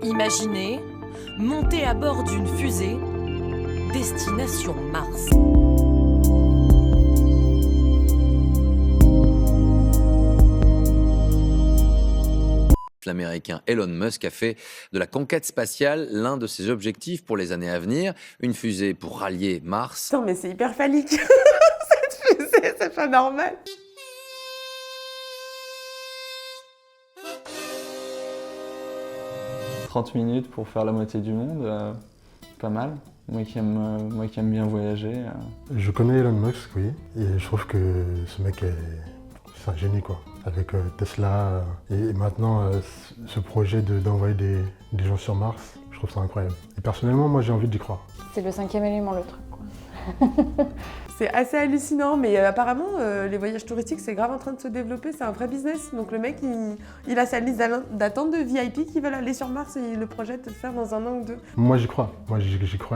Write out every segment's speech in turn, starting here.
Imaginez monter à bord d'une fusée, destination Mars. L'américain Elon Musk a fait de la conquête spatiale l'un de ses objectifs pour les années à venir. Une fusée pour rallier Mars. Putain, mais c'est hyper phallique. Cette fusée, c'est pas normal. « 30 minutes pour faire la moitié du monde, pas mal. Moi qui aime bien voyager. Je connais Elon Musk, oui, et je trouve que ce mec c'est un génie, quoi. Avec Tesla et maintenant ce projet d'envoyer des gens sur Mars, je trouve ça incroyable. Et personnellement, moi j'ai envie d'y croire. C'est le 5e élément, le truc, quoi. C'est assez hallucinant, mais apparemment, les voyages touristiques, c'est grave en train de se développer, c'est un vrai business. Donc le mec, il a sa liste d'attente de VIP qui veulent aller sur Mars et il le projette de le faire dans 1 an ou 2. Moi j'y crois, et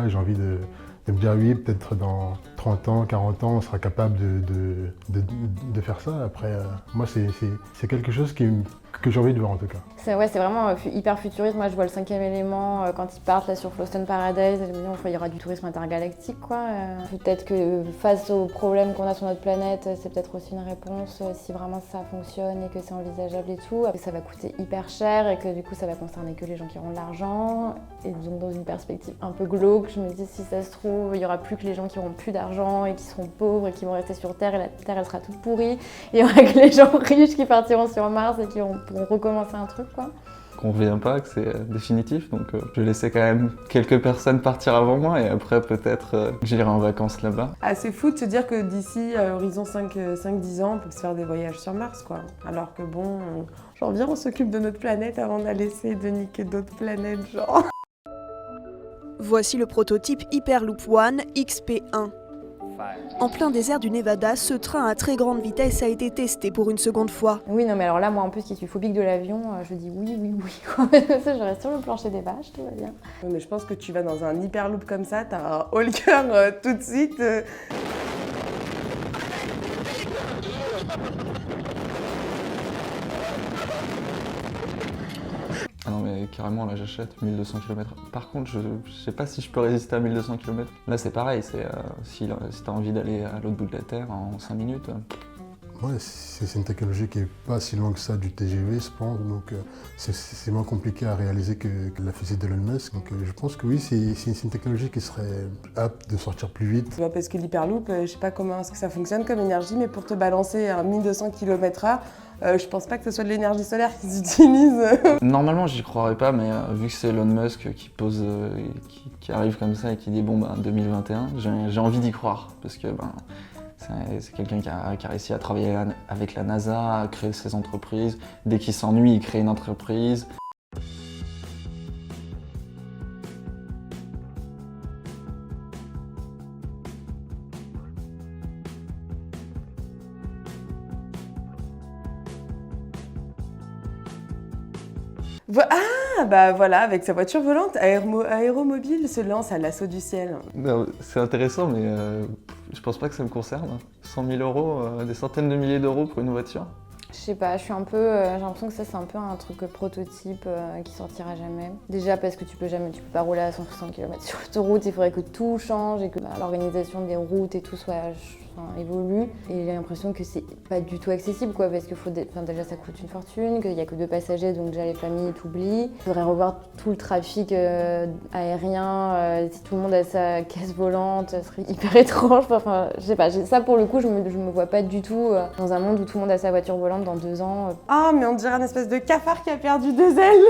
j'ai envie de me dire oui, peut-être dans 30 ans, 40 ans, on sera capable de faire ça. Après, moi c'est quelque chose que j'ai envie de voir en tout cas. C'est vraiment hyper futuriste. Moi, je vois le 5e élément quand ils partent là sur Fhloston Paradise. Je me dis, il y aura du tourisme intergalactique, quoi. Peut-être que face aux problèmes qu'on a sur notre planète, c'est peut-être aussi une réponse si vraiment ça fonctionne et que c'est envisageable et tout. Que ça va coûter hyper cher et que du coup, ça va concerner que les gens qui auront de l'argent. Et donc, dans une perspective un peu glauque, je me dis, si ça se trouve, il y aura plus que les gens qui auront plus d'argent et qui seront pauvres et qui vont rester sur Terre et la Terre, elle sera toute pourrie. Et il y aura que les gens riches qui partiront sur Mars et qui pourront recommencer un truc, quoi. Qu'on revient pas, que c'est définitif, donc je vais laisser quand même quelques personnes partir avant moi et après peut-être j'irai en vacances là-bas. Ah, c'est fou de se dire que d'ici horizon 5-10 ans, on peut se faire des voyages sur Mars, quoi. Alors que bon, genre bien on s'occupe de notre planète avant d'aller essayer de niquer d'autres planètes, genre. Voici le prototype Hyperloop One XP1. En plein désert du Nevada, ce train à très grande vitesse a été testé pour une seconde fois. Oui, non, mais alors là, moi en plus qui suis phobique de l'avion, je dis oui. Je reste sur le plancher des vaches, tout va bien. Ouais, mais je pense que tu vas dans un hyperloop comme ça, t'as un haut le cœur tout de suite. Ah non mais carrément là j'achète 1200 km. Par contre je sais pas si je peux résister à 1200 km. Là c'est pareil, si t'as envie d'aller à l'autre bout de la Terre en 5 minutes. Ouais, c'est une technologie qui n'est pas si loin que ça du TGV, je pense, donc c'est moins compliqué à réaliser que la fusée d'Elon Musk. Donc je pense que oui, c'est une technologie qui serait apte de sortir plus vite. Parce que l'hyperloop, je sais pas comment est-ce que ça fonctionne comme énergie, mais pour te balancer à 1200 km/h, je pense pas que ce soit de l'énergie solaire qu'ils utilisent. Normalement j'y croirais pas, mais vu que c'est Elon Musk qui pose, qui arrive comme ça et qui dit bon 2021, j'ai envie d'y croire parce que c'est quelqu'un qui a réussi à travailler avec la NASA, à créer ses entreprises. Dès qu'il s'ennuie, il crée une entreprise. Ah bah voilà, avec sa voiture volante, Aéromobile se lance à l'assaut du ciel. C'est intéressant, mais je pense pas que ça me concerne. 100 000 euros, des centaines de milliers d'euros pour une voiture. Je sais pas, j'ai l'impression que ça c'est un peu un truc prototype qui sortira jamais. Déjà parce que tu peux pas rouler à 160 km sur l'autoroute, il faudrait que tout change et que l'organisation des routes et tout évolue. Et j'ai l'impression que c'est pas du tout accessible, quoi, parce que déjà ça coûte une fortune, qu'il y a que 2 passagers, donc déjà les familles t'oublient. Il faudrait revoir tout le trafic aérien, si tout le monde a sa caisse volante, ça serait hyper étrange. Enfin, je sais pas, ça pour le coup, je me vois pas du tout dans un monde où tout le monde a sa voiture volante dans 2 ans. Ah, mais on dirait un espèce de cafard qui a perdu 2 ailes.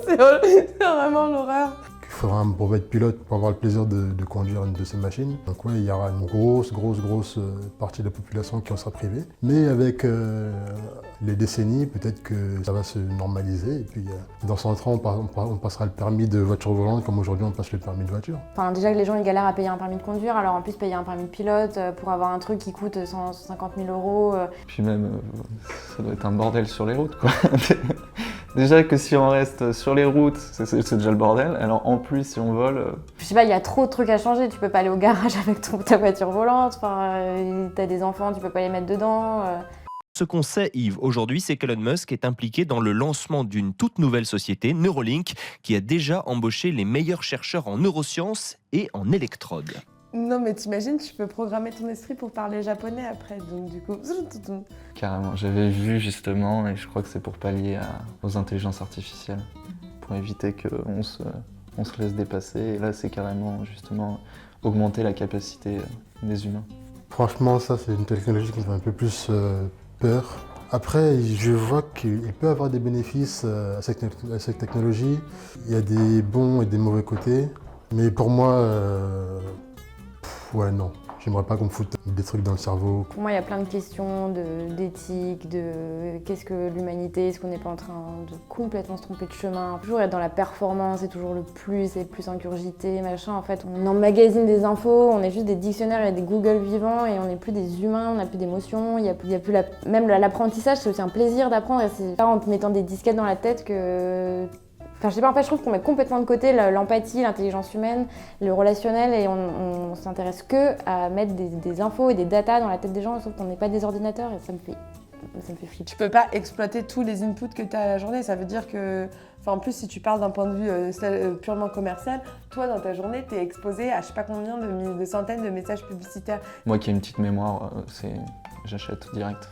C'est vraiment l'horreur. Il faudra un brevet de pilote pour avoir le plaisir de conduire une de ces machines. Donc ouais, il y aura une grosse partie de la population qui en sera privée. Mais avec les décennies, peut-être que ça va se normaliser. Et puis dans 100 ans, on passera le permis de voiture volante comme aujourd'hui on passe le permis de voiture. Enfin, déjà que les gens ils galèrent à payer un permis de conduire, alors en plus payer un permis de pilote pour avoir un truc qui coûte 150 000 euros. Puis même, ça doit être un bordel sur les routes, quoi. Déjà que si on reste sur les routes, c'est déjà le bordel. Alors en plus, si on vole... Je sais pas, il y a trop de trucs à changer. Tu peux pas aller au garage avec ta voiture volante. Enfin, t'as des enfants, tu peux pas les mettre dedans. Ce qu'on sait, Yves, aujourd'hui, c'est qu'Elon Musk est impliqué dans le lancement d'une toute nouvelle société, Neuralink, qui a déjà embauché les meilleurs chercheurs en neurosciences et en électrodes. Non, mais t'imagines, tu peux programmer ton esprit pour parler japonais après, donc du coup... Carrément, j'avais vu justement, et je crois que c'est pour pallier aux intelligences artificielles, pour éviter qu'on se laisse dépasser. Et là, c'est carrément justement augmenter la capacité des humains. Franchement, ça, c'est une technologie qui me fait un peu plus peur. Après, je vois qu'il peut avoir des bénéfices à cette technologie. Il y a des bons et des mauvais côtés. Mais pour moi, ouais, non. J'aimerais pas qu'on me foute des trucs dans le cerveau. Pour moi, il y a plein de questions d'éthique, de qu'est-ce que l'humanité, est-ce qu'on n'est pas en train de complètement se tromper de chemin. Toujours être dans la performance, et toujours le plus ingurgité, machin. En fait, on emmagasine des infos, on est juste des dictionnaires et des Google vivants et on n'est plus des humains, on n'a plus d'émotions, il y a plus même l'apprentissage, c'est aussi un plaisir d'apprendre et c'est pas en te mettant des disquettes dans la tête que... Enfin, je sais pas, en fait, je trouve qu'on met complètement de côté l'empathie, l'intelligence humaine, le relationnel et on s'intéresse que à mettre des infos et des datas dans la tête des gens, sauf qu'on n'est pas des ordinateurs et ça me fait flipper. Tu peux pas exploiter tous les inputs que tu as à la journée, ça veut dire que... Enfin, en plus, si tu parles d'un point de vue purement commercial, toi, dans ta journée, tu es exposé à je sais pas combien de centaines de messages publicitaires. Moi qui ai une petite mémoire, j'achète direct,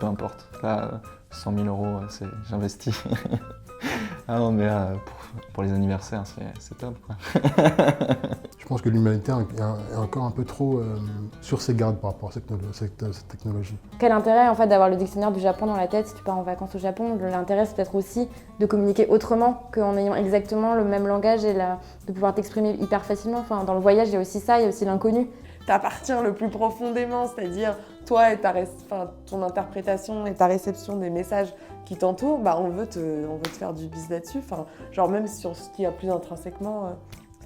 peu importe. Là, 100 000 €, j'investis. Ah non, mais pour les anniversaires, c'est top, quoi. Je pense que l'humanité est encore un peu trop sur ses gardes par rapport à cette technologie. Quel intérêt en fait d'avoir le dictionnaire du Japon dans la tête si tu pars en vacances au Japon? L'intérêt c'est peut-être aussi de communiquer autrement qu'en ayant exactement le même langage et de pouvoir t'exprimer hyper facilement. Enfin, dans le voyage, il y a aussi ça, il y a aussi l'inconnu. T'appartiens le plus profondément, c'est-à-dire toi et ton interprétation et ta réception des messages qui t'entourent, bah on veut te faire du bis là-dessus, enfin, genre même sur ce qui a plus intrinsèquement,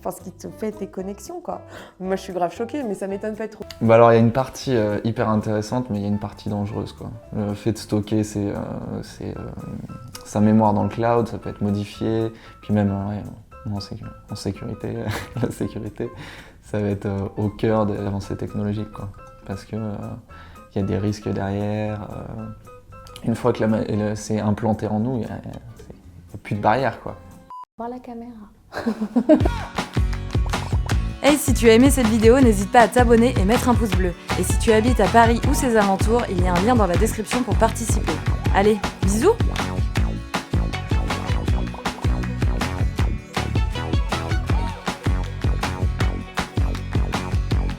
ce qui te fait tes connexions, quoi. Moi je suis grave choquée, mais ça m'étonne pas trop. Bah alors il y a une partie hyper intéressante, mais il y a une partie dangereuse, quoi. Le fait de stocker sa mémoire dans le cloud, ça peut être modifié, puis même en sécurité, la sécurité, ça va être au cœur de l'avancée technologique, quoi. Parce que y a des risques derrière. Une fois que c'est implanté en nous, il n'y a plus de barrière, quoi. Voir la caméra. Hey, si tu as aimé cette vidéo, n'hésite pas à t'abonner et mettre un pouce bleu. Et si tu habites à Paris ou ses alentours, il y a un lien dans la description pour participer. Allez, bisous!